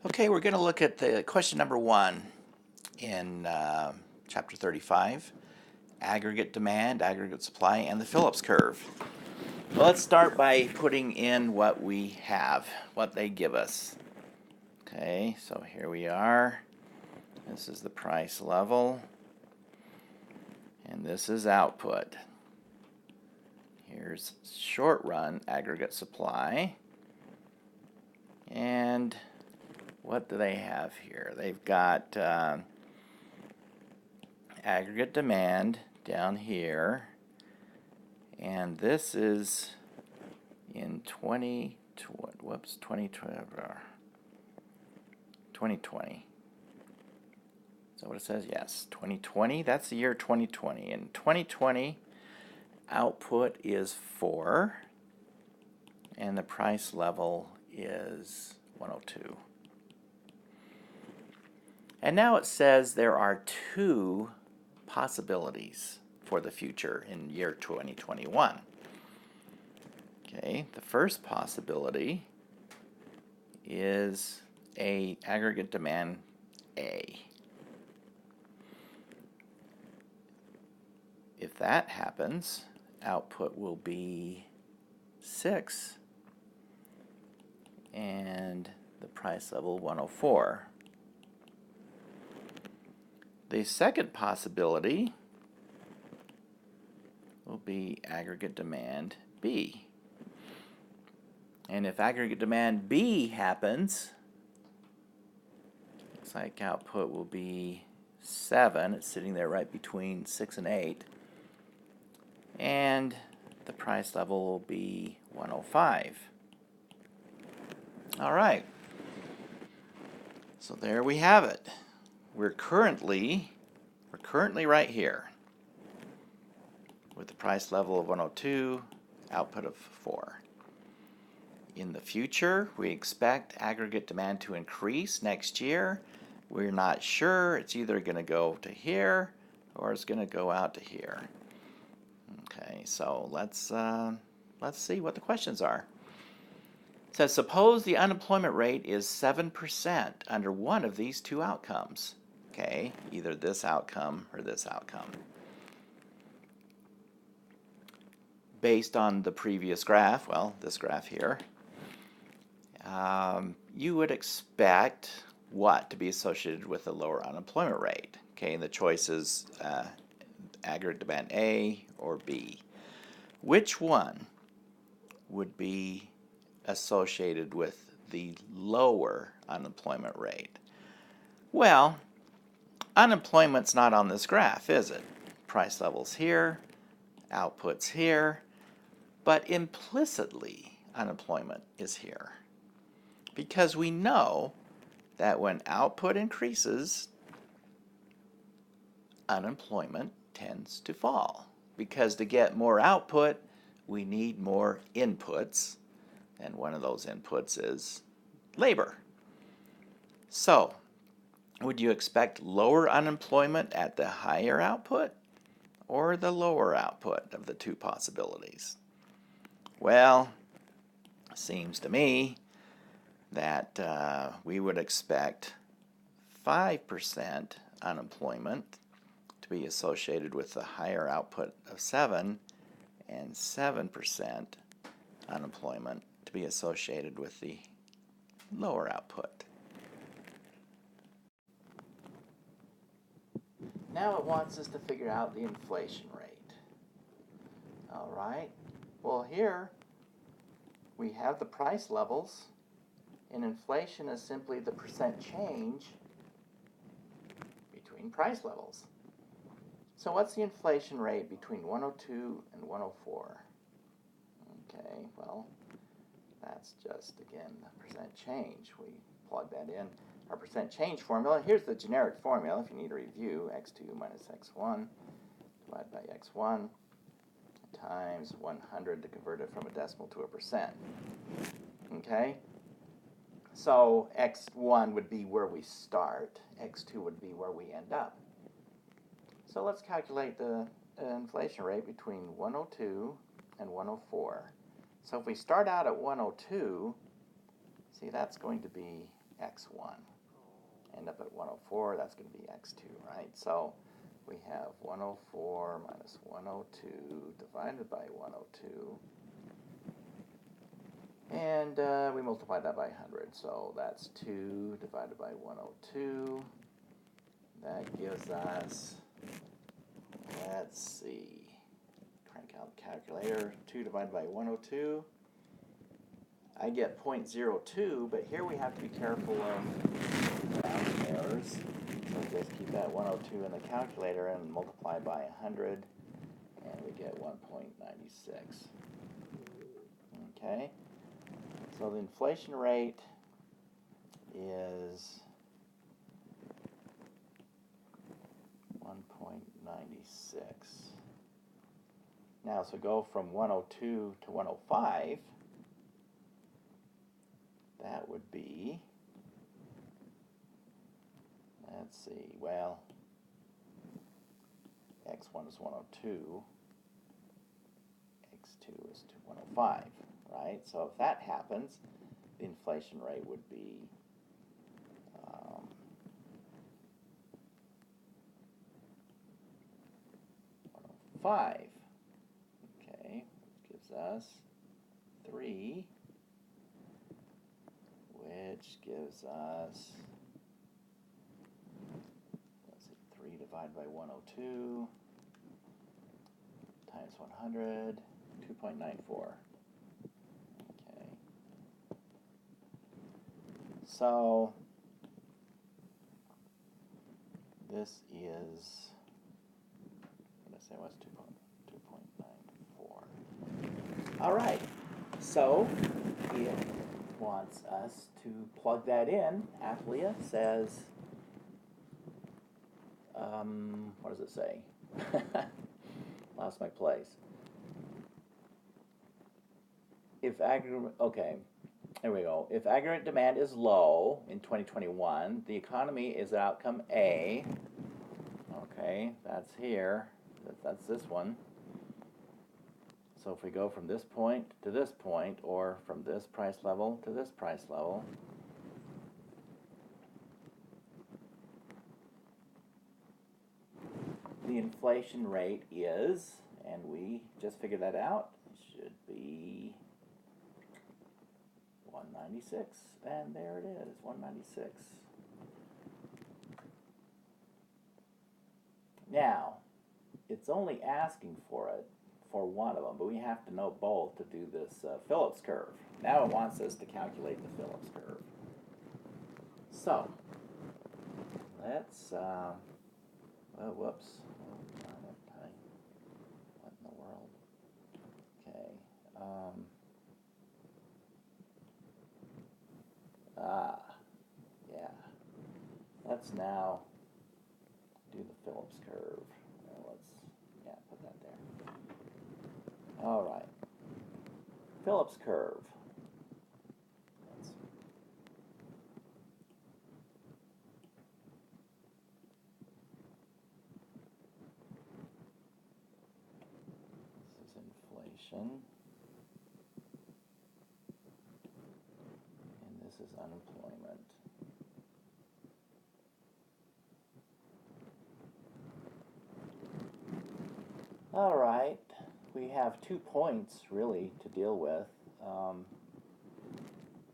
Okay, we're going to look at the question number 1 in chapter 35, aggregate demand, aggregate supply, and the Phillips curve. Well, let's start by putting in what we have, what they give us. Okay, so here we are. This is the price level, and this is output. Here's short run aggregate supply, and what do they have here? They've got aggregate demand down here, and this is in 2020. Is that what it says? Yes, 2020. That's the year 2020. In 2020, output is 4, and the price level is 102. And now it says there are 2 possibilities for the future in year 2021. Okay, the first possibility is a aggregate demand A. If that happens, output will be 6 and the price level 104. The second possibility will be aggregate demand B. And if aggregate demand B happens, looks like output will be 7. It's sitting there right between 6 and 8. And the price level will be 105. All right. So there we have it. We're currently right here with the price level of 102, output of 4. In the future, we expect aggregate demand to increase next year. We're not sure. It's either going to go to here or it's going to go out to here. Okay, so let's see what the questions are. It says, suppose the unemployment rate is 7% under one of these 2 outcomes. Okay, either this outcome or this outcome. Based on the previous graph, well, this graph here, you would expect what to be associated with a lower unemployment rate? Okay, and the choices aggregate demand A or B. Which one would be associated with the lower unemployment rate? Well, unemployment's not on this graph, is it? Price levels here, outputs here, but implicitly unemployment is here. Because we know that when output increases, unemployment tends to fall. Because to get more output, we need more inputs, and one of those inputs is labor. So, would you expect lower unemployment at the higher output or the lower output of the 2 possibilities? Well, it seems to me that we would expect 5% unemployment to be associated with the higher output of 7 and 7% unemployment to be associated with the lower output. Now it wants us to figure out the inflation rate. All right. Well, here we have the price levels, and inflation is simply the percent change between price levels. So what's the inflation rate between 102 and 104? Okay, well, that's just, again, the percent change. We plug that in our percent change formula. Here's the generic formula if you need a review. X2 minus X1 divided by X1 times 100 to convert it from a decimal to a percent. Okay? So X1 would be where we start. X2 would be where we end up. So let's calculate the inflation rate between 102 and 104. So if we start out at 102, see, that's going to be x1. End up at 104, that's going to be x2, right? So we have 104 minus 102 divided by 102. And we multiply that by 100, so that's 2 divided by 102. That gives us, let's see, crank out the calculator, 2 divided by 102. I get 0.02, but here we have to be careful of rounding errors. So just keep that 102 in the calculator and multiply by 100, and we get 1.96. Okay, so the inflation rate is 1.96. Now, so go from 102 to 105. That would be, let's see, well, x1 is 102, x2 is 105, right? So if that happens, the inflation rate would be 105, okay, which gives us 3, which gives us, let's see, 3 divided by 102 times 100, 2.94. Okay. So this is, what did I say it was, 2.94. All right, so it wants us to plug that in. Athlia says, what does it say? Lost my place. If aggregate, okay, there we go. If aggregate demand is low in 2021, the economy is outcome A. Okay, that's here. That's this one. So if we go from this point to this point, or from this price level to this price level, the inflation rate is, and we just figured that out, should be 196. And there it is, 196. Now, it's only asking for it for one of them, but we have to know both to do this Phillips curve. Now it wants us to calculate the Phillips curve. So, let's, oh, whoops. What in the world? Okay. Yeah. Let's now do the Phillips curve. Put that there. All right. Phillips curve. This is inflation. And this is unemployment. All right, we have 2 points really to deal with.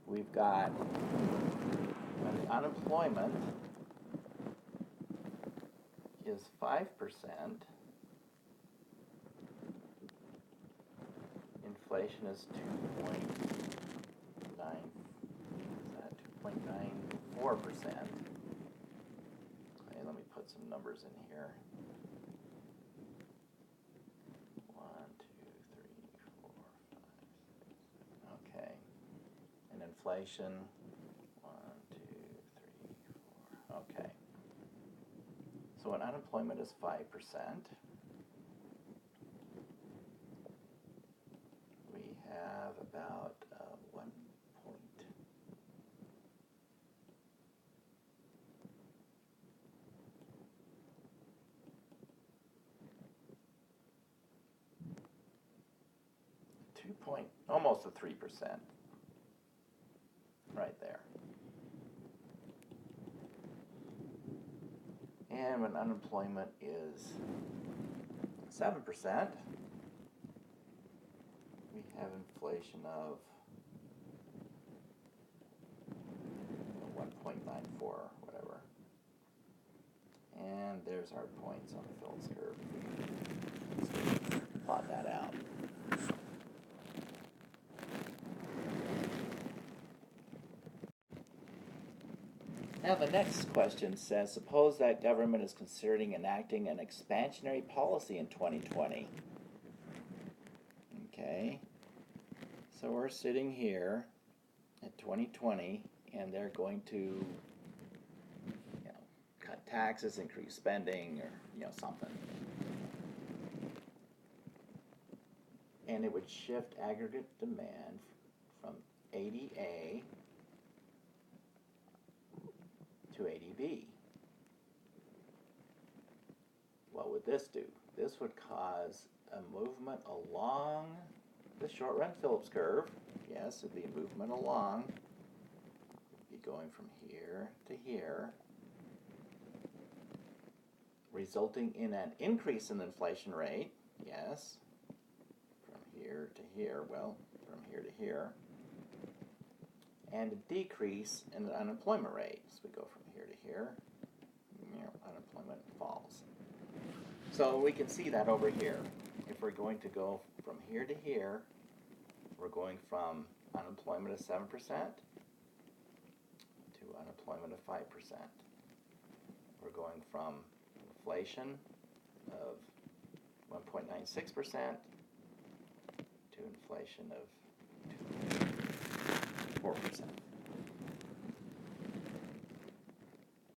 We've got when unemployment is 5%, inflation is 2.94%. Okay, let me put some numbers in here. 1, 2, 3, 4, 5, 6. Okay. And inflation, 1, 2, 3, 4. Okay. So when unemployment is 5%, we have about 1 point. Almost a 3%. Right there. And when unemployment is 7%, we have inflation of 1.94, whatever. And there's our points on the Phillips curve. Plot that out. Now the next question says, suppose that government is considering enacting an expansionary policy in 2020. Okay, so we're sitting here at 2020, and they're going to, cut taxes, increase spending, or something. And it would shift aggregate demand from 80A to 80B. What would this do? This would cause a movement along the short run Phillips curve. Yes, it'd be a movement along. It'd be going from here to here, resulting in an increase in the inflation rate. Yes, from here to here. Well, from here to here. And a decrease in the unemployment rate. So we go from here to here, unemployment falls. So we can see that over here. If we're going to go from here to here, we're going from unemployment of 7% to unemployment of 5%. We're going from inflation of 1.96% to inflation of 4%.